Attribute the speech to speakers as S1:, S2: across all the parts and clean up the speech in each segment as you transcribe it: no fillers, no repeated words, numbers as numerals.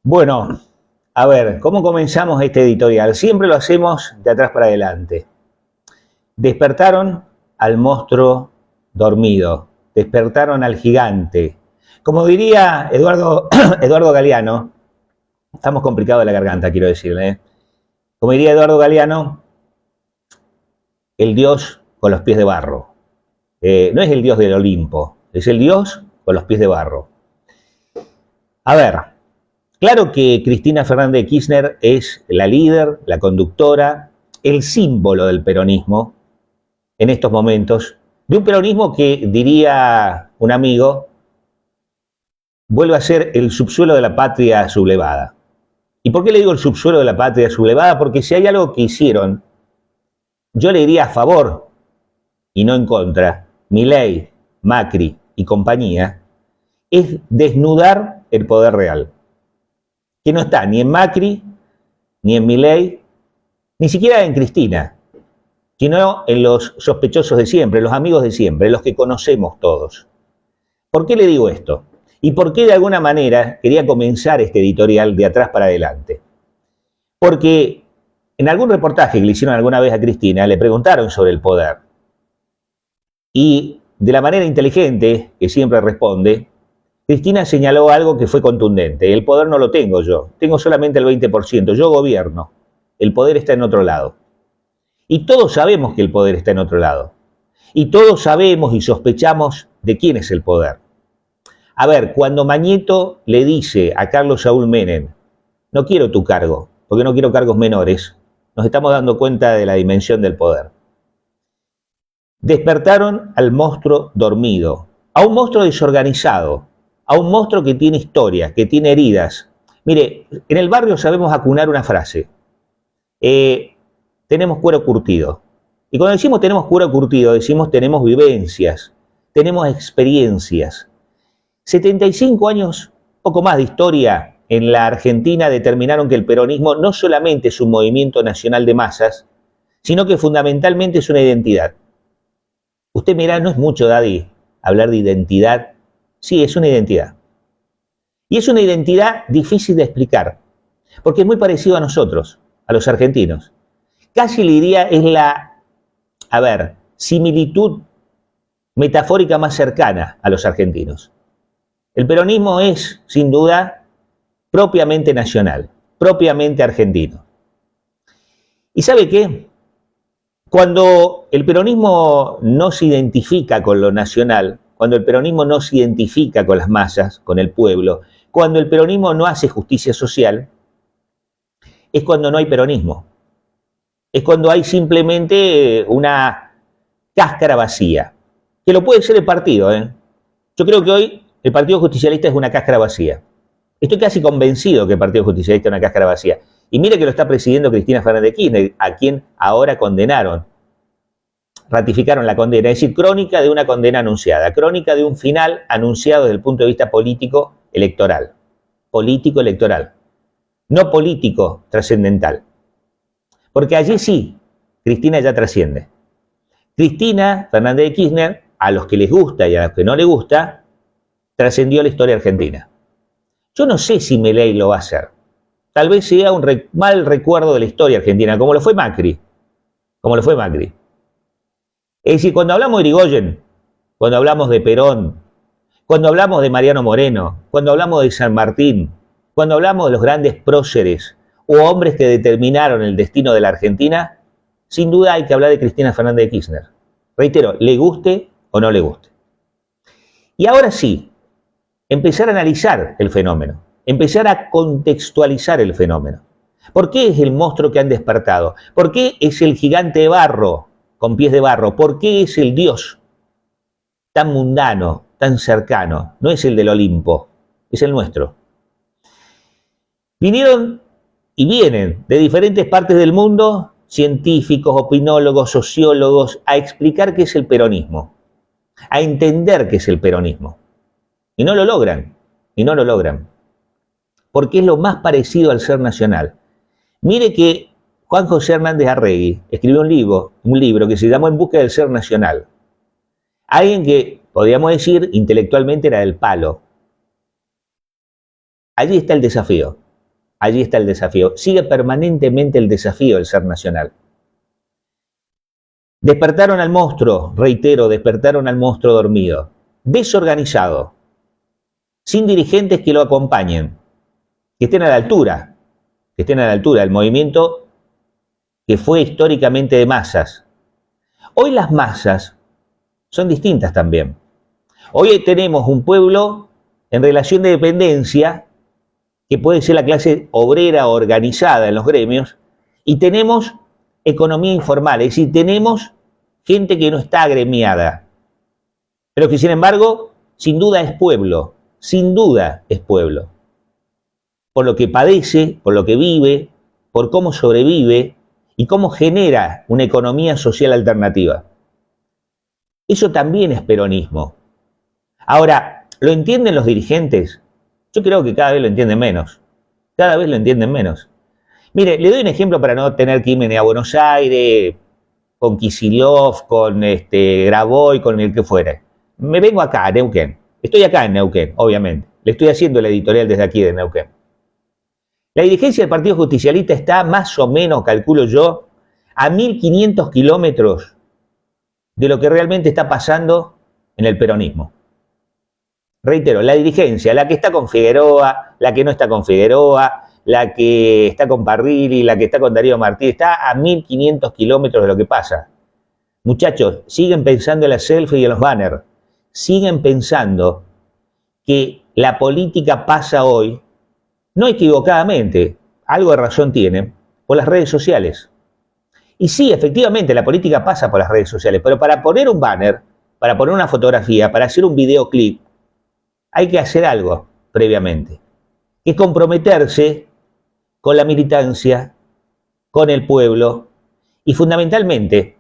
S1: Bueno, a ver, ¿cómo comenzamos este editorial? Siempre lo hacemos de atrás para adelante. Despertaron al monstruo dormido, despertaron al gigante. Como diría Eduardo Galeano, estamos complicados de la garganta, quiero decirle, ¿eh? Como diría Eduardo Galeano, el dios con los pies de barro. No es el dios del Olimpo, es el dios con los pies de barro. A ver, claro que Cristina Fernández de Kirchner es la líder, la conductora, el símbolo del peronismo en estos momentos, de un peronismo que, diría un amigo, vuelve a ser el subsuelo de la patria sublevada. ¿Y por qué le digo el subsuelo de la patria sublevada? Porque si hay algo que hicieron, yo le diría a favor y no en contra, Milei, Macri y compañía, es desnudar el poder real, que no está ni en Macri, ni en Milei, ni siquiera en Cristina, sino en los sospechosos de siempre, los amigos de siempre, los que conocemos todos. ¿Por qué le digo esto? ¿Y por qué de alguna manera quería comenzar este editorial de atrás para adelante? Porque en algún reportaje que le hicieron alguna vez a Cristina, le preguntaron sobre el poder. Y de la manera inteligente, que siempre responde, Cristina señaló algo que fue contundente. El poder no lo tengo yo, tengo solamente el 20%, yo gobierno. El poder está en otro lado. Y todos sabemos que el poder está en otro lado. Y todos sabemos y sospechamos de quién es el poder. A ver, cuando Mañeto le dice a Carlos Saúl Menem, no quiero tu cargo, porque no quiero cargos menores, nos estamos dando cuenta de la dimensión del poder. Despertaron al monstruo dormido, a un monstruo desorganizado, a un monstruo que tiene historias, que tiene heridas. Mire, en el barrio sabemos acunar una frase. Tenemos cuero curtido. Y cuando decimos tenemos cuero curtido, decimos tenemos vivencias, tenemos experiencias. 75 años, poco más de historia en la Argentina determinaron que el peronismo no solamente es un movimiento nacional de masas, sino que fundamentalmente es una identidad. Usted mirá, no es mucho, Daddy, hablar de identidad. Sí, es una identidad. Y es una identidad difícil de explicar, porque es muy parecido a nosotros, a los argentinos. Casi le diría es la, similitud metafórica más cercana a los argentinos. El peronismo es, sin duda, propiamente nacional, propiamente argentino. ¿Y sabe qué? Cuando el peronismo no se identifica con lo nacional, cuando el peronismo no se identifica con las masas, con el pueblo, cuando el peronismo no hace justicia social, es cuando no hay peronismo. Es cuando hay simplemente una cáscara vacía, que lo puede ser el partido, ¿eh? Yo creo que hoy el Partido Justicialista es una cáscara vacía. Estoy casi convencido que el Partido Justicialista es una cáscara vacía. Y mire que lo está presidiendo Cristina Fernández de Kirchner, a quien ahora condenaron. Ratificaron la condena, es decir, crónica de una condena anunciada, crónica de un final anunciado desde el punto de vista político electoral. Político electoral, no político trascendental. Porque allí sí, Cristina ya trasciende. Cristina Fernández de Kirchner, a los que les gusta y a los que no les gusta, trascendió la historia argentina. Yo no sé si Milei lo va a hacer. Tal vez sea un mal recuerdo de la historia argentina, como lo fue Macri. Como lo fue Macri. Es decir, cuando hablamos de Irigoyen, cuando hablamos de Perón, cuando hablamos de Mariano Moreno, cuando hablamos de San Martín, cuando hablamos de los grandes próceres o hombres que determinaron el destino de la Argentina, sin duda hay que hablar de Cristina Fernández de Kirchner. Reitero, le guste o no le guste. Y ahora sí, empezar a analizar el fenómeno, empezar a contextualizar el fenómeno. ¿Por qué es el monstruo que han despertado? ¿Por qué es el gigante de barro, con pies de barro? ¿Por qué es el Dios tan mundano, tan cercano? No es el del Olimpo, es el nuestro. Vinieron y vienen de diferentes partes del mundo científicos, opinólogos, sociólogos a explicar qué es el peronismo, a entender qué es el peronismo. Y no lo logran, porque es lo más parecido al ser nacional. Mire que Juan José Hernández Arregui escribió un libro que se llamó En busca del ser nacional. Alguien que podríamos decir, intelectualmente era del palo. Allí está el desafío. Allí está el desafío. Sigue permanentemente el desafío del ser nacional. Despertaron al monstruo, reitero, despertaron al monstruo dormido, desorganizado, sin dirigentes que lo acompañen, que estén a la altura, del movimiento que fue históricamente de masas. Hoy las masas son distintas también. Hoy tenemos un pueblo en relación de dependencia, que puede ser la clase obrera organizada en los gremios, y tenemos economía informal, es decir, tenemos gente que no está agremiada, pero que sin embargo, sin duda es pueblo, por lo que padece, por lo que vive, por cómo sobrevive y cómo genera una economía social alternativa. Eso también es peronismo. Ahora, ¿lo entienden los dirigentes? Yo creo que cada vez lo entienden menos. Cada vez lo entienden menos. Mire, le doy un ejemplo para no tener que irme ni a Buenos Aires, con Kicillof, con Graboy, con el que fuera. Me vengo acá, a Neuquén. Estoy acá en Neuquén, obviamente. Le estoy haciendo el editorial desde aquí de Neuquén. La dirigencia del Partido Justicialista está más o menos, calculo yo, a 1.500 kilómetros de lo que realmente está pasando en el peronismo. Reitero, la dirigencia, la que está con Figueroa, la que no está con Figueroa, la que está con Parrilli, la que está con Darío Martínez, está a 1.500 kilómetros de lo que pasa. Muchachos, siguen pensando en la selfie y en los banners. Siguen pensando que la política pasa hoy, no equivocadamente, algo de razón tienen, por las redes sociales. Y sí, efectivamente, la política pasa por las redes sociales, pero para poner un banner, para poner una fotografía, para hacer un videoclip, hay que hacer algo previamente. Es comprometerse con la militancia, con el pueblo y fundamentalmente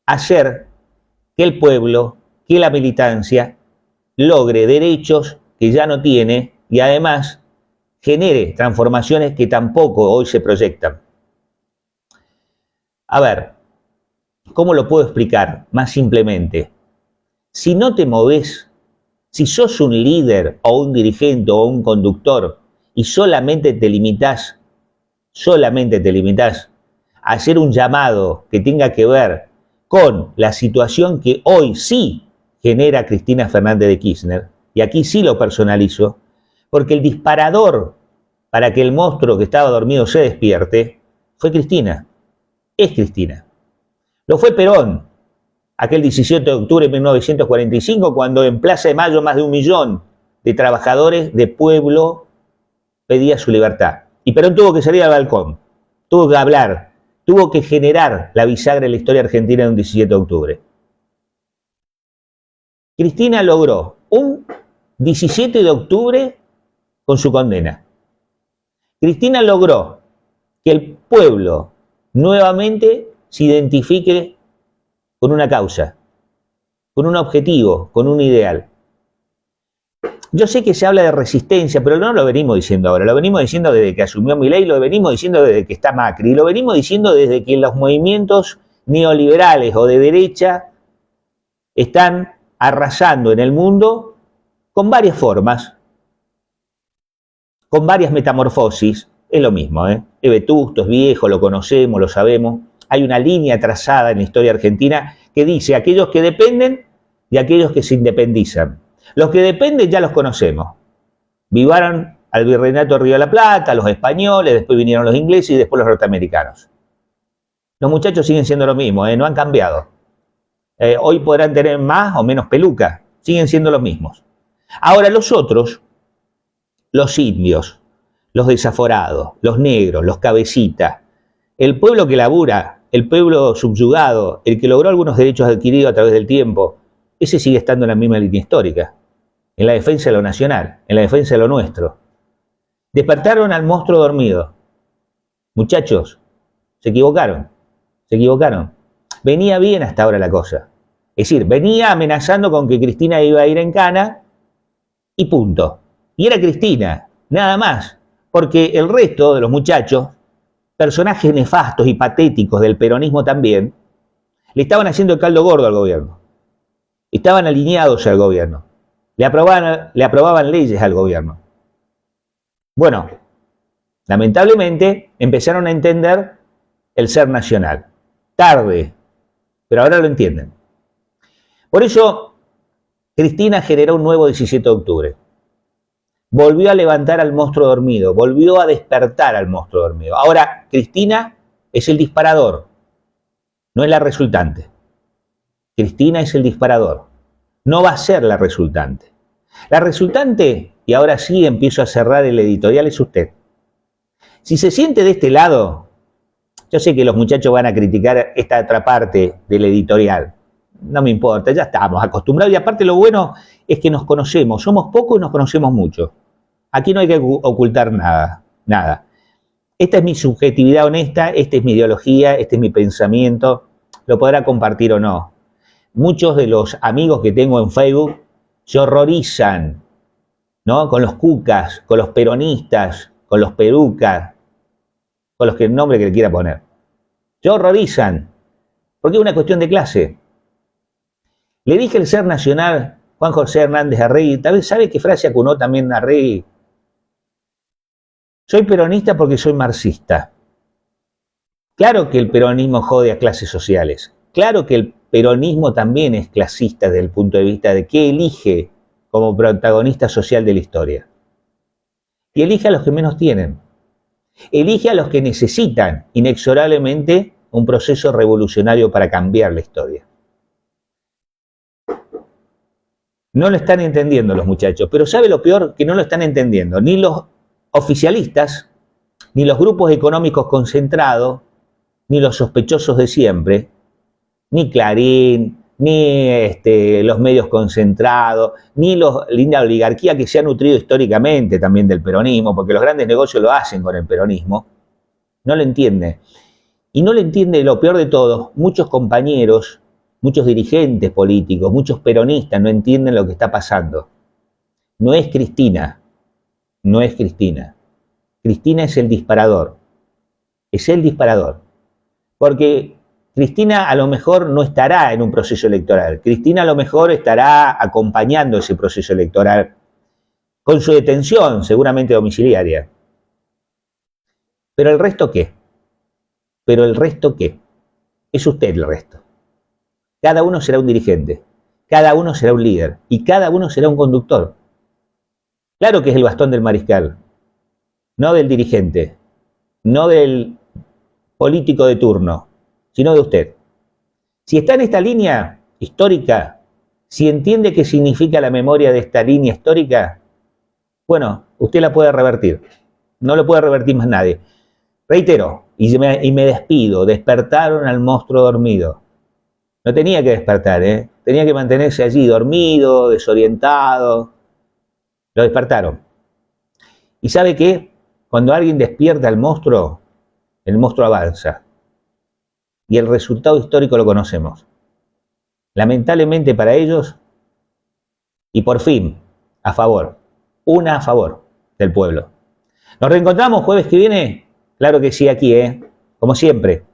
S1: hacer que el pueblo, que la militancia logre derechos que ya no tiene y además genere transformaciones que tampoco hoy se proyectan. A ver, ¿cómo lo puedo explicar? Más simplemente, si no te movés, si sos un líder o un dirigente o un conductor y solamente te limitás a hacer un llamado que tenga que ver con la situación que hoy sí genera Cristina Fernández de Kirchner, y aquí sí lo personalizo, porque el disparador para que el monstruo que estaba dormido se despierte fue Cristina, es Cristina. Lo fue Perón, aquel 17 de octubre de 1945, cuando en Plaza de Mayo más de 1 millón de trabajadores de pueblo pedía su libertad. Y Perón tuvo que salir al balcón, tuvo que hablar, tuvo que generar la bisagra en la historia argentina de un 17 de octubre. Cristina logró un 17 de octubre con su condena. Cristina logró que el pueblo nuevamente se identifique con una causa, con un objetivo, con un ideal. Yo sé que se habla de resistencia, pero no lo venimos diciendo ahora, lo venimos diciendo desde que asumió Milei, lo venimos diciendo desde que está Macri, lo venimos diciendo desde que los movimientos neoliberales o de derecha están arrasando en el mundo con varias formas, con varias metamorfosis. Es lo mismo, Es vetusto, es viejo, lo conocemos, lo sabemos. Hay una línea trazada en la historia argentina que dice aquellos que dependen y aquellos que se independizan. Los que dependen ya los conocemos. Vivaron al virreinato de Río de la Plata, los españoles, después vinieron los ingleses y después los norteamericanos. Los muchachos siguen siendo lo mismo, no han cambiado. Hoy podrán tener más o menos peluca, siguen siendo los mismos. Ahora los otros, los indios, los desaforados, los negros, los cabecitas, el pueblo que labura, el pueblo subyugado, el que logró algunos derechos adquiridos a través del tiempo, ese sigue estando en la misma línea histórica, en la defensa de lo nacional, en la defensa de lo nuestro. Despertaron al monstruo dormido. Muchachos, se equivocaron. Venía bien hasta ahora la cosa. Es decir, venía amenazando con que Cristina iba a ir en cana y punto. Y era Cristina, nada más, porque el resto de los muchachos, personajes nefastos y patéticos del peronismo también, le estaban haciendo el caldo gordo al gobierno. Estaban alineados al gobierno. Le aprobaban leyes al gobierno. Bueno, lamentablemente empezaron a entender el ser nacional. Tarde, pero ahora lo entienden. Por eso, Cristina generó un nuevo 17 de octubre. Volvió a levantar al monstruo dormido, volvió a despertar al monstruo dormido. Ahora, Cristina es el disparador, no es la resultante. Cristina es el disparador, no va a ser la resultante. La resultante, y ahora sí empiezo a cerrar el editorial, es usted. Si se siente de este lado, yo sé que los muchachos van a criticar esta otra parte del editorial. No me importa, ya estamos acostumbrados y aparte lo bueno es que nos conocemos, somos pocos y nos conocemos mucho. Aquí no hay que ocultar nada. Esta es mi subjetividad honesta, esta es mi ideología, este es mi pensamiento, lo podrá compartir o no. Muchos de los amigos que tengo en Facebook se horrorizan, ¿no? Con los cucas, con los peronistas, con los perucas, con los que el nombre que le quiera poner. Se horrorizan, porque es una cuestión de clase. Le dije el ser nacional, Juan José Hernández Arregui, tal vez sabe qué frase acunó también Arregui. Soy peronista porque soy marxista. Claro que el peronismo jode a clases sociales. Claro que el peronismo también es clasista desde el punto de vista de qué elige como protagonista social de la historia. Y elige a los que menos tienen. Elige a los que necesitan inexorablemente un proceso revolucionario para cambiar la historia. No lo están entendiendo los muchachos, pero ¿sabe lo peor? Que no lo están entendiendo ni los oficialistas, ni los grupos económicos concentrados, ni los sospechosos de siempre, ni Clarín, ni los medios concentrados, ni la oligarquía que se ha nutrido históricamente también del peronismo, porque los grandes negocios lo hacen con el peronismo, no lo entiende. Y no lo entiende, lo peor de todo, muchos compañeros, muchos dirigentes políticos, muchos peronistas no entienden lo que está pasando. No es Cristina, no es Cristina. Cristina es el disparador, es el disparador. Porque Cristina a lo mejor no estará en un proceso electoral. Cristina a lo mejor estará acompañando ese proceso electoral con su detención, seguramente domiciliaria. ¿Pero el resto qué? ¿Pero el resto qué? Es usted el resto. Cada uno será un dirigente, cada uno será un líder y cada uno será un conductor. Claro que es el bastón del mariscal, no del dirigente, no del político de turno, sino de usted. Si está en esta línea histórica, si entiende qué significa la memoria de esta línea histórica, bueno, usted la puede revertir. No lo puede revertir más nadie. Reitero, y me despido, despertaron al monstruo dormido. No tenía que despertar, tenía que mantenerse allí, dormido, desorientado. Lo despertaron. ¿Y sabe qué? Cuando alguien despierta al monstruo, el monstruo avanza. Y el resultado histórico lo conocemos. Lamentablemente para ellos, y por fin, a favor, una a favor del pueblo. ¿Nos reencontramos jueves que viene? Claro que sí, aquí, como siempre.